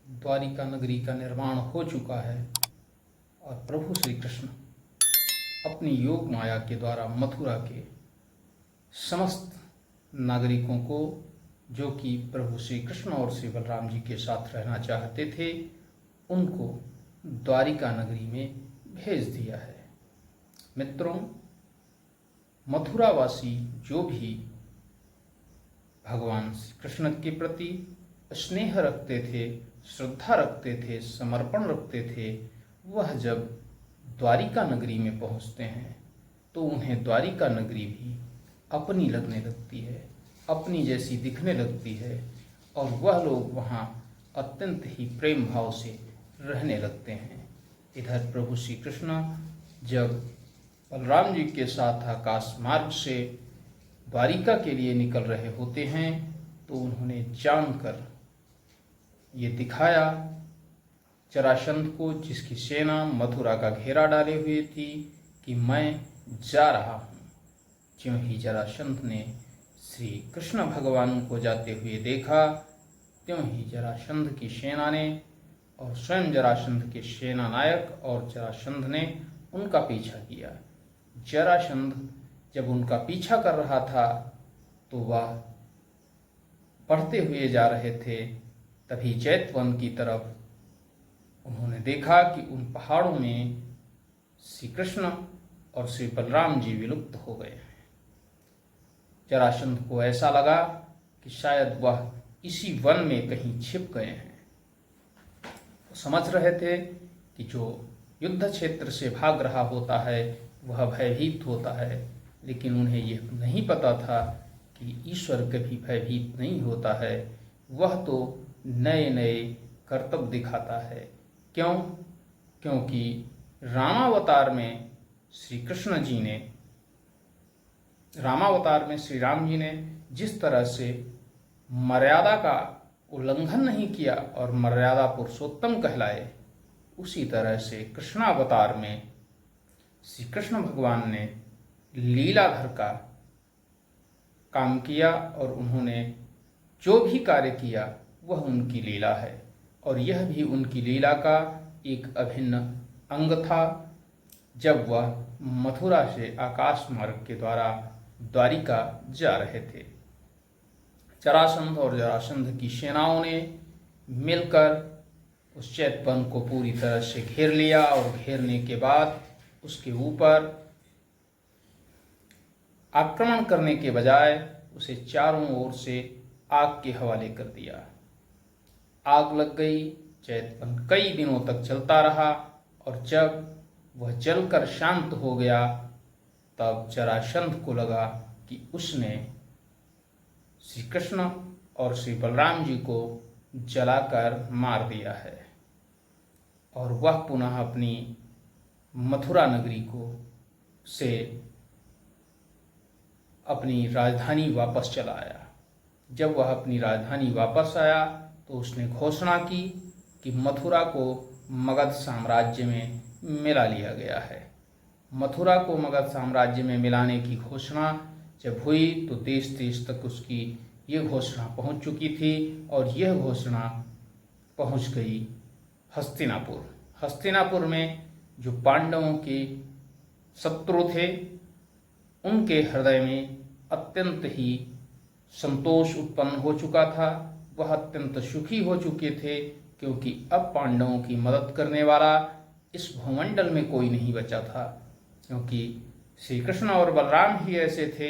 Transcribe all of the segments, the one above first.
द्वारिका नगरी का निर्माण हो चुका है और प्रभु श्री कृष्ण अपनी योग माया के द्वारा मथुरा के समस्त नागरिकों को, जो कि प्रभु श्री कृष्ण और श्री बलराम जी के साथ रहना चाहते थे, उनको द्वारिका नगरी में भेज दिया है। मित्रों, मथुरावासी जो भी भगवान श्री कृष्ण के प्रति स्नेह रखते थे, श्रद्धा रखते थे, समर्पण रखते थे, वह जब द्वारिका नगरी में पहुंचते हैं तो उन्हें द्वारिका नगरी भी अपनी लगने लगती है, अपनी जैसी दिखने लगती है और वह लोग वहाँ अत्यंत ही प्रेम भाव से रहने लगते हैं। इधर प्रभु श्री कृष्ण जब बलराम जी के साथ आकाश मार्ग से द्वारिका के लिए निकल रहे होते हैं तो उन्होंने जानकर ये दिखाया जरासंध को, जिसकी सेना मथुरा का घेरा डाले हुए थी, कि मैं जा रहा हूँ। ज्यों ही जरासंध ने श्री कृष्ण भगवान को जाते हुए देखा, त्यों ही जरासंध की सेना ने और स्वयं जरासंध के सेना नायक और जरासंध ने उनका पीछा किया। जरासंध जब उनका पीछा कर रहा था तो वह बढ़ते हुए जा रहे थे। तभी चैतवन की तरफ उन्होंने देखा कि उन पहाड़ों में श्री कृष्ण और श्री बलराम जी विलुप्त हो गए हैं। जरासंध को ऐसा लगा कि शायद वह इसी वन में कहीं छिप गए हैं। वो समझ रहे थे कि जो युद्ध क्षेत्र से भाग रहा होता है वह भयभीत होता है, लेकिन उन्हें यह नहीं पता था कि ईश्वर कभी भयभीत नहीं होता है। वह तो नए नए कर्तव्य दिखाता है। क्यों? क्योंकि रामावतार में श्री राम जी ने जिस तरह से मर्यादा का उल्लंघन नहीं किया और मर्यादा पुरुषोत्तम कहलाए, उसी तरह से कृष्णावतार में श्री कृष्ण भगवान ने लीलाधर का काम किया और उन्होंने जो भी कार्य किया वह उनकी लीला है और यह भी उनकी लीला का एक अभिन्न अंग था। जब वह मथुरा से आकाश मार्ग के द्वारा द्वारिका जा रहे थे, जरासंध और जरासंध की सेनाओं ने मिलकर उस चैतवन को पूरी तरह से घेर लिया और घेरने के बाद उसके ऊपर आक्रमण करने के बजाय उसे चारों ओर से आग के हवाले कर दिया। आग लग गई। चैतवन कई दिनों तक चलता रहा और जब वह जलकर शांत हो गया तब जरासंध को लगा कि उसने श्री कृष्ण और श्री बलराम जी को जलाकर मार दिया है और वह पुनः अपनी मथुरा नगरी को से अपनी राजधानी वापस चला आया। जब वह अपनी राजधानी वापस आया तो उसने घोषणा की कि मथुरा को मगध साम्राज्य में मिला लिया गया है। मथुरा को मगध साम्राज्य में मिलाने की घोषणा जब हुई तो देश देश तक उसकी ये घोषणा पहुंच चुकी थी और यह घोषणा पहुंच गई हस्तिनापुर। हस्तिनापुर में जो पांडवों के शत्रु थे उनके हृदय में अत्यंत ही संतोष उत्पन्न हो चुका था। वह अत्यंत सुखी हो चुके थे क्योंकि अब पांडवों की मदद करने वाला इस भूमंडल में कोई नहीं बचा था, क्योंकि श्री कृष्ण और बलराम ही ऐसे थे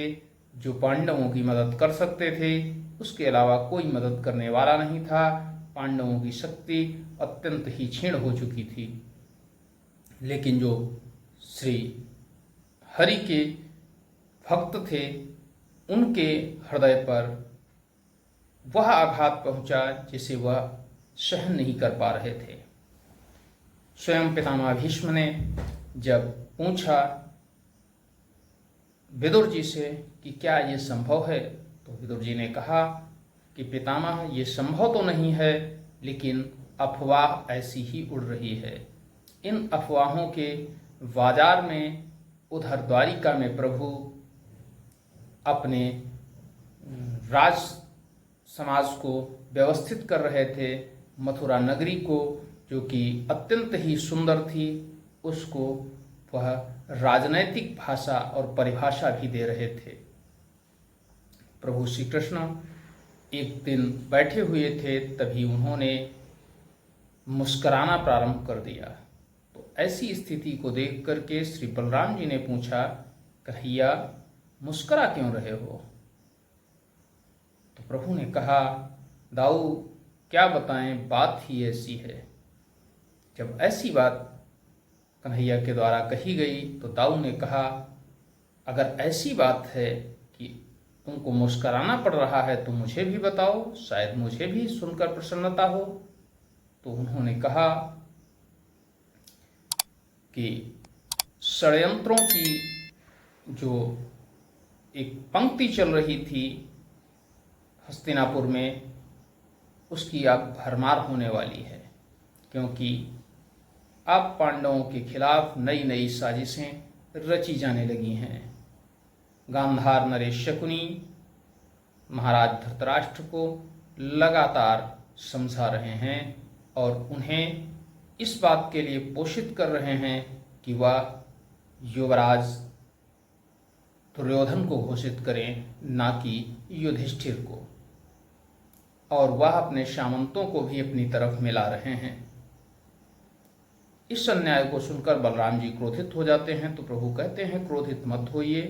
जो पांडवों की मदद कर सकते थे। उसके अलावा कोई मदद करने वाला नहीं था। पांडवों की शक्ति अत्यंत ही क्षीण हो चुकी थी। लेकिन जो श्री हरि के भक्त थे उनके हृदय पर वह आघात पहुंचा जिसे वह सहन नहीं कर पा रहे थे। स्वयं पितामह भीष्म ने जब पूछा विदुर जी से कि क्या ये संभव है, तो विदुर जी ने कहा कि पितामह ये संभव तो नहीं है, लेकिन अफवाह ऐसी ही उड़ रही है। इन अफवाहों के बाजार में उधर द्वारिका में प्रभु अपने राज समाज को व्यवस्थित कर रहे थे मथुरा नगरी को, जो कि अत्यंत ही सुंदर थी, उसको वह राजनैतिक भाषा और परिभाषा भी दे रहे थे। प्रभु श्री कृष्ण एक दिन बैठे हुए थे, तभी उन्होंने मुस्कुराना प्रारंभ कर दिया। तो ऐसी स्थिति को देख करके श्री बलराम जी ने पूछा, कन्हैया मुस्कुरा क्यों रहे हो? तो प्रभु ने कहा, दाऊ क्या बताएं, बात ही ऐसी है। जब ऐसी बात कन्हैया के द्वारा कही गई तो दाऊ ने कहा, अगर ऐसी बात है कि तुमको मुस्कुराना पड़ रहा है तो मुझे भी बताओ, शायद मुझे भी सुनकर प्रसन्नता हो। तो उन्होंने कहा कि षड्यंत्रों की जो एक पंक्ति चल रही थी हस्तिनापुर में, उसकी अब भरमार होने वाली है, क्योंकि अब पांडवों के खिलाफ नई नई साजिशें रची जाने लगी हैं। गांधार नरेश शकुनी महाराज धृतराष्ट्र को लगातार समझा रहे हैं और उन्हें इस बात के लिए पोषित कर रहे हैं कि वह युवराज दुर्योधन को घोषित करें, ना कि युधिष्ठिर को। और वह अपने सामंतों को भी अपनी तरफ मिला रहे हैं। इस अन्याय को सुनकर बलराम जी क्रोधित हो जाते हैं। तो प्रभु कहते हैं, क्रोधित मत होइए।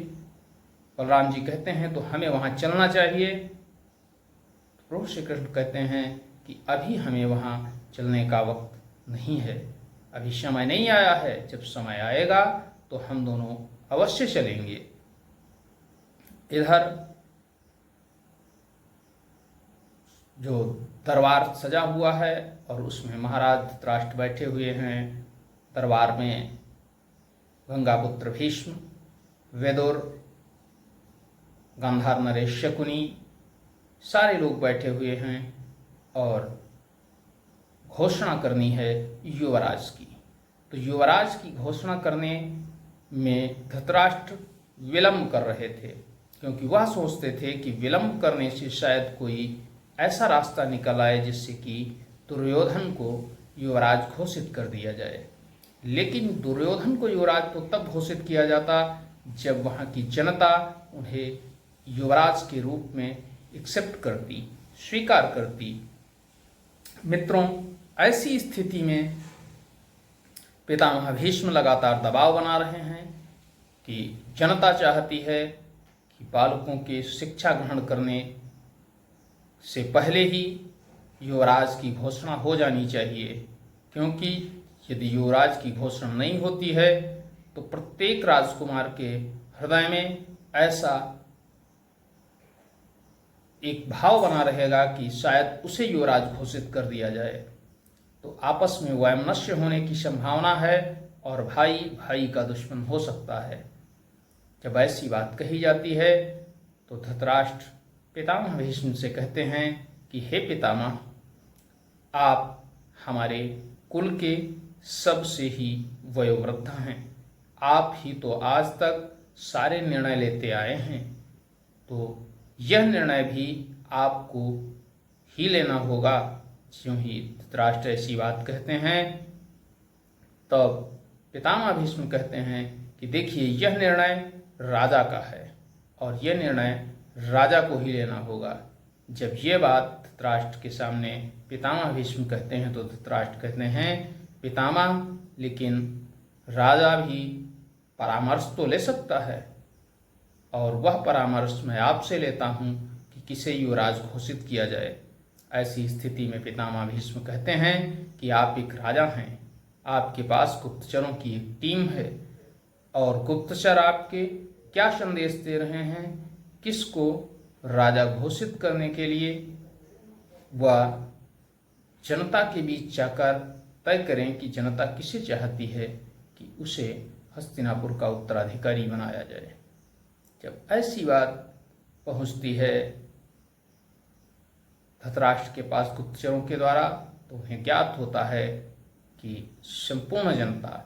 बलराम जी कहते हैं, तो हमें वहां चलना चाहिए। तो प्रभु श्री कृष्ण कहते हैं कि अभी हमें वहां चलने का वक्त नहीं है, अभी समय नहीं आया है। जब समय आएगा तो हम दोनों अवश्य चलेंगे। इधर जो दरबार सजा हुआ है और उसमें महाराज धृतराष्ट्र बैठे हुए हैं। दरबार में गंगापुत्र भीष्म, वेदुर, गांधार नरेश शकुनी, सारे लोग बैठे हुए हैं और घोषणा करनी है युवराज की। तो युवराज की घोषणा करने में धृतराष्ट्र विलंब कर रहे थे, क्योंकि वह सोचते थे कि विलंब करने से शायद कोई ऐसा रास्ता निकल आए जिससे कि दुर्योधन को युवराज घोषित कर दिया जाए। लेकिन दुर्योधन को युवराज तो तब घोषित किया जाता जब वहाँ की जनता उन्हें युवराज के रूप में एक्सेप्ट करती, स्वीकार करती। मित्रों, ऐसी स्थिति में पितामह भीष्म लगातार दबाव बना रहे हैं कि जनता चाहती है कि बालकों के शिक्षा ग्रहण करने से पहले ही युवराज की घोषणा हो जानी चाहिए, क्योंकि यदि युवराज की घोषणा नहीं होती है तो प्रत्येक राजकुमार के हृदय में ऐसा एक भाव बना रहेगा कि शायद उसे युवराज घोषित कर दिया जाए। तो आपस में वैमनस्य होने की संभावना है और भाई भाई का दुश्मन हो सकता है। जब ऐसी बात कही जाती है तो धृतराष्ट्र पितामह भीष्म से कहते हैं कि हे पितामह, आप हमारे कुल के सबसे ही वयोवृद्ध हैं, आप ही तो आज तक सारे निर्णय लेते आए हैं, तो यह निर्णय भी आपको ही लेना होगा। ज्यों ही धृतराष्ट्र ऐसी बात कहते हैं तब पितामह भीष्म कहते हैं कि देखिए, यह निर्णय राजा का है और यह निर्णय राजा को ही लेना होगा। जब ये बात धृतराष्ट्र के सामने पितामह भीष्म कहते हैं तो धृतराष्ट्र कहते हैं, पितामह, लेकिन राजा भी परामर्श तो ले सकता है, और वह परामर्श मैं आपसे लेता हूँ कि किसे युवराज घोषित किया जाए। ऐसी स्थिति में पितामह भीष्म कहते हैं कि आप एक राजा हैं, आपके पास गुप्तचरों की एक टीम है, और गुप्तचर आपके क्या संदेश दे रहे हैं, किसको राजा घोषित करने के लिए वह जनता के बीच जाकर तय करें कि जनता किसे चाहती है कि उसे हस्तिनापुर का उत्तराधिकारी बनाया जाए। जब ऐसी बात पहुंचती है धृतराष्ट्र के पास गुप्तचरों के द्वारा, तो उन्हें ज्ञात होता है कि संपूर्ण जनता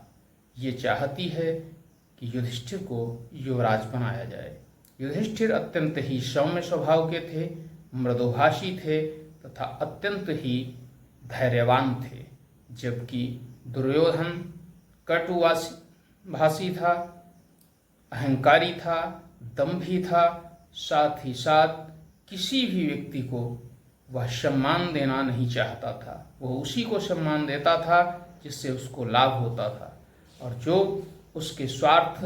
ये चाहती है कि युधिष्ठिर को युवराज बनाया जाए। युधिष्ठिर अत्यंत ही सौम्य स्वभाव के थे, मृदुभाषी थे तथा अत्यंत ही धैर्यवान थे, जबकि दुर्योधन कटुभाषी था, अहंकारी था, दंभी था। साथ ही साथ किसी भी व्यक्ति को वह सम्मान देना नहीं चाहता था। वह उसी को सम्मान देता था जिससे उसको लाभ होता था, और जो उसके स्वार्थ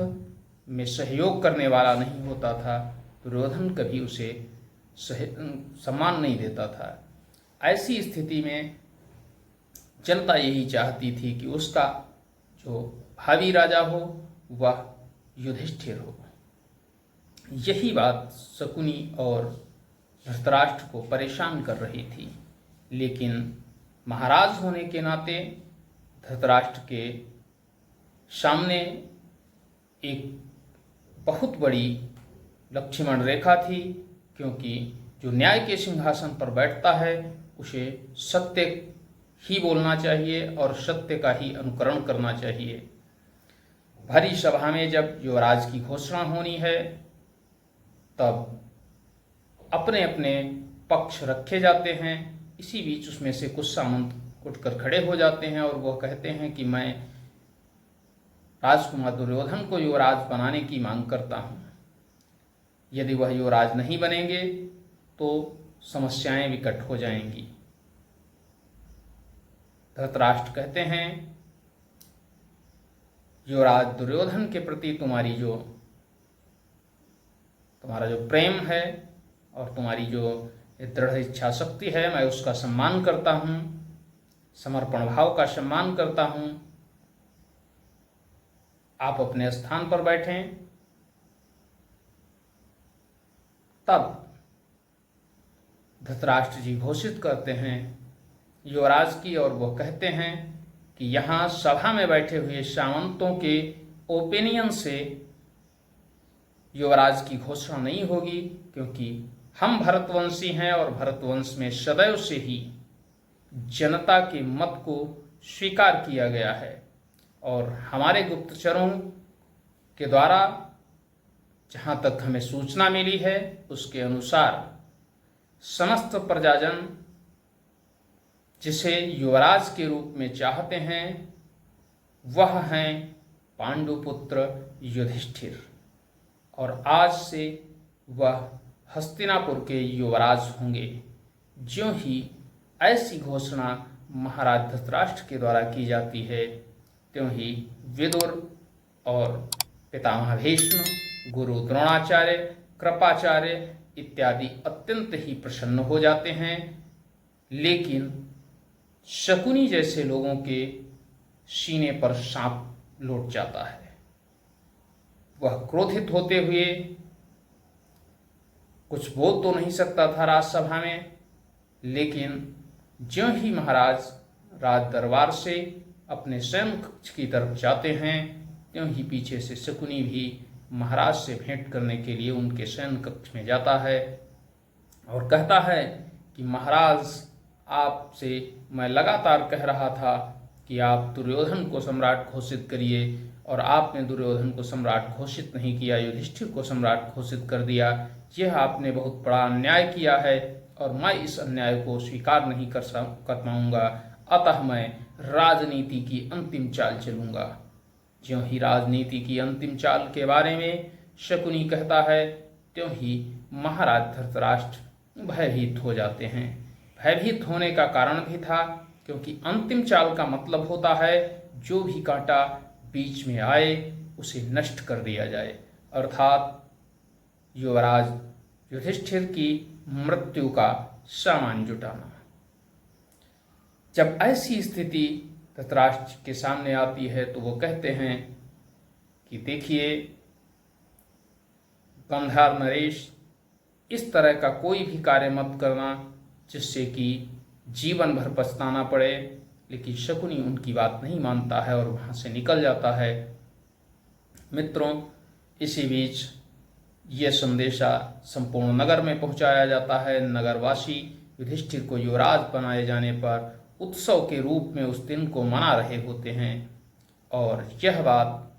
में सहयोग करने वाला नहीं होता था, दुर्योधन कभी उसे सम्मान नहीं देता था। ऐसी स्थिति में जनता यही चाहती थी कि उसका जो भावी राजा हो वह युधिष्ठिर हो। यही बात शकुनी और धृतराष्ट्र को परेशान कर रही थी, लेकिन महाराज होने के नाते धृतराष्ट्र के सामने एक बहुत बड़ी लक्ष्मण रेखा थी, क्योंकि जो न्याय के सिंहासन पर बैठता है उसे सत्य ही बोलना चाहिए और सत्य का ही अनुकरण करना चाहिए। भरी सभा में जब युवराज की घोषणा होनी है तब अपने अपने पक्ष रखे जाते हैं। इसी बीच उसमें से कुछ सामंत उठकर खड़े हो जाते हैं और वह कहते हैं कि मैं राजकुमार दुर्योधन को युवराज बनाने की मांग करता हूँ। यदि वह युवराज नहीं बनेंगे तो समस्याएं विकट हो जाएंगी। धृतराष्ट्र कहते हैं, युवराज दुर्योधन के प्रति तुम्हारा जो प्रेम है और तुम्हारी जो दृढ़ इच्छा शक्ति है, मैं उसका सम्मान करता हूँ, समर्पण भाव का सम्मान करता हूँ। आप अपने स्थान पर बैठें। तब धृतराष्ट्र जी घोषित करते हैं युवराज की, और वह कहते हैं कि यहाँ सभा में बैठे हुए सामंतों के ओपिनियन से युवराज की घोषणा नहीं होगी, क्योंकि हम भरतवंशी हैं और भरतवंश में सदैव से ही जनता के मत को स्वीकार किया गया है, और हमारे गुप्तचरों के द्वारा जहाँ तक हमें सूचना मिली है उसके अनुसार समस्त प्रजाजन जिसे युवराज के रूप में चाहते हैं वह हैं पांडुपुत्र युधिष्ठिर, और आज से वह हस्तिनापुर के युवराज होंगे। ज्यों ही ऐसी घोषणा महाराज धृतराष्ट्र के द्वारा की जाती है, त्यों ही विदुर और पितामह भीष्म, गुरु द्रोणाचार्य, कृपाचार्य इत्यादि अत्यंत ही प्रसन्न हो जाते हैं। लेकिन शकुनी जैसे लोगों के सीने पर सांप लौट जाता है। वह क्रोधित होते हुए कुछ बोल तो नहीं सकता था राजसभा में, लेकिन ज्यों ही महाराज राज दरबार से अपने शयन कक्ष की तरफ जाते हैं, त्यों ही पीछे से शकुनी भी महाराज से भेंट करने के लिए उनके शयन कक्ष में जाता है और कहता है कि महाराज, आपसे मैं लगातार कह रहा था कि आप दुर्योधन को सम्राट घोषित करिए, और आपने दुर्योधन को सम्राट घोषित नहीं किया, युधिष्ठिर को सम्राट घोषित कर दिया। यह आपने बहुत बड़ा अन्याय किया है और मैं इस अन्याय को स्वीकार नहीं कर पाऊंगा। अतः मैं राजनीति की अंतिम चाल चलूंगा। ज्यों ही राजनीति की अंतिम चाल के बारे में शकुनी कहता है, त्यों ही महाराज धृतराष्ट्र भयभीत हो जाते हैं। भयभीत होने का कारण भी था क्योंकि अंतिम चाल का मतलब होता है जो भी कांटा बीच में आए उसे नष्ट कर दिया जाए, अर्थात युवराज युधिष्ठिर की मृत्यु का सामान जुटाना। जब ऐसी स्थिति धृतराष्ट्र के सामने आती है तो वो कहते हैं कि देखिए गंधार नरेश, इस तरह का कोई भी कार्य मत करना जिससे कि जीवन भर पछताना पड़े। लेकिन शकुनी उनकी बात नहीं मानता है और वहाँ से निकल जाता है। मित्रों, इसी बीच यह संदेशा संपूर्ण नगर में पहुँचाया जाता है। नगरवासी युधिष्ठिर को युवराज बनाए जाने पर उत्सव के रूप में उस दिन को मना रहे होते हैं, और यह बात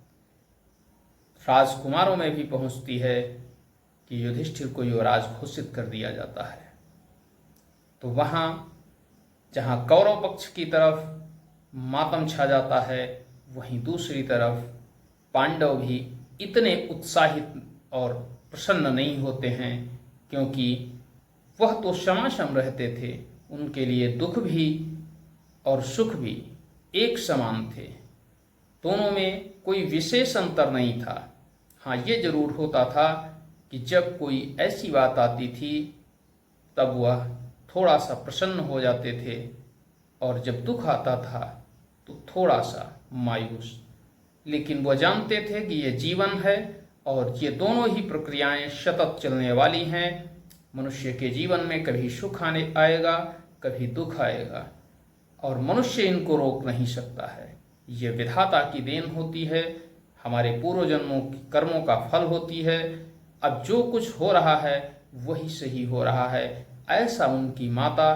राजकुमारों में भी पहुँचती है कि युधिष्ठिर को युवराज घोषित कर दिया जाता है। तो वहाँ जहाँ कौरव पक्ष की तरफ मातम छा जाता है, वहीं दूसरी तरफ पांडव भी इतने उत्साहित और प्रसन्न नहीं होते हैं, क्योंकि वह तो क्षमाशम रहते थे। उनके लिए दुख भी और सुख भी एक समान थे। दोनों में कोई विशेष अंतर नहीं था। हाँ, ये जरूर होता था कि जब कोई ऐसी बात आती थी तब वह थोड़ा सा प्रसन्न हो जाते थे, और जब दुख आता था तो थोड़ा सा मायूस। लेकिन वह जानते थे कि ये जीवन है और ये दोनों ही प्रक्रियाएं सतत चलने वाली हैं। मनुष्य के जीवन में कभी सुख आएगा, कभी दुख आएगा, और मनुष्य इनको रोक नहीं सकता है। ये विधाता की देन होती है, हमारे पूर्व जन्मों की कर्मों का फल होती है। अब जो कुछ हो रहा है वही सही हो रहा है, ऐसा उनकी माता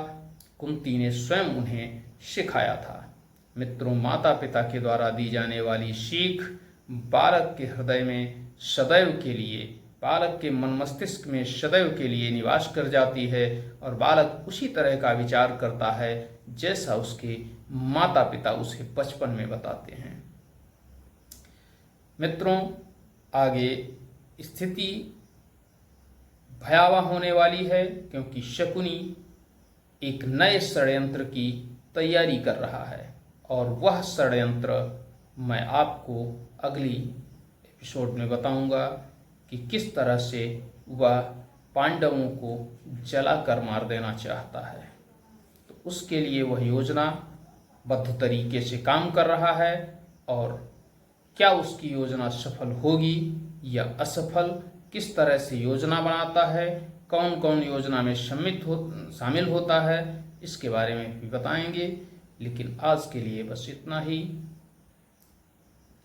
कुंती ने स्वयं उन्हें सिखाया था। मित्रों, माता पिता के द्वारा दी जाने वाली सीख बालक के हृदय में सदैव के लिए, बालक के मन मस्तिष्क में सदैव के लिए निवास कर जाती है, और बालक उसी तरह का विचार करता है जैसा उसके माता पिता उसे बचपन में बताते हैं। मित्रों, आगे स्थिति भयावह होने वाली है, क्योंकि शकुनी एक नए षड्यंत्र की तैयारी कर रहा है, और वह षड्यंत्र मैं आपको अगली एपिसोड में बताऊंगा कि किस तरह से वह पांडवों को जलाकर मार देना चाहता है। तो उसके लिए वह योजनाबद्ध तरीके से काम कर रहा है, और क्या उसकी योजना सफल होगी या असफल, किस तरह से योजना बनाता है, कौन कौन योजना में शामिल होता है, इसके बारे में भी बताएंगे। लेकिन आज के लिए बस इतना ही।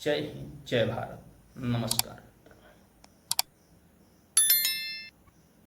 जय हिंद, जय भारत, नमस्कार।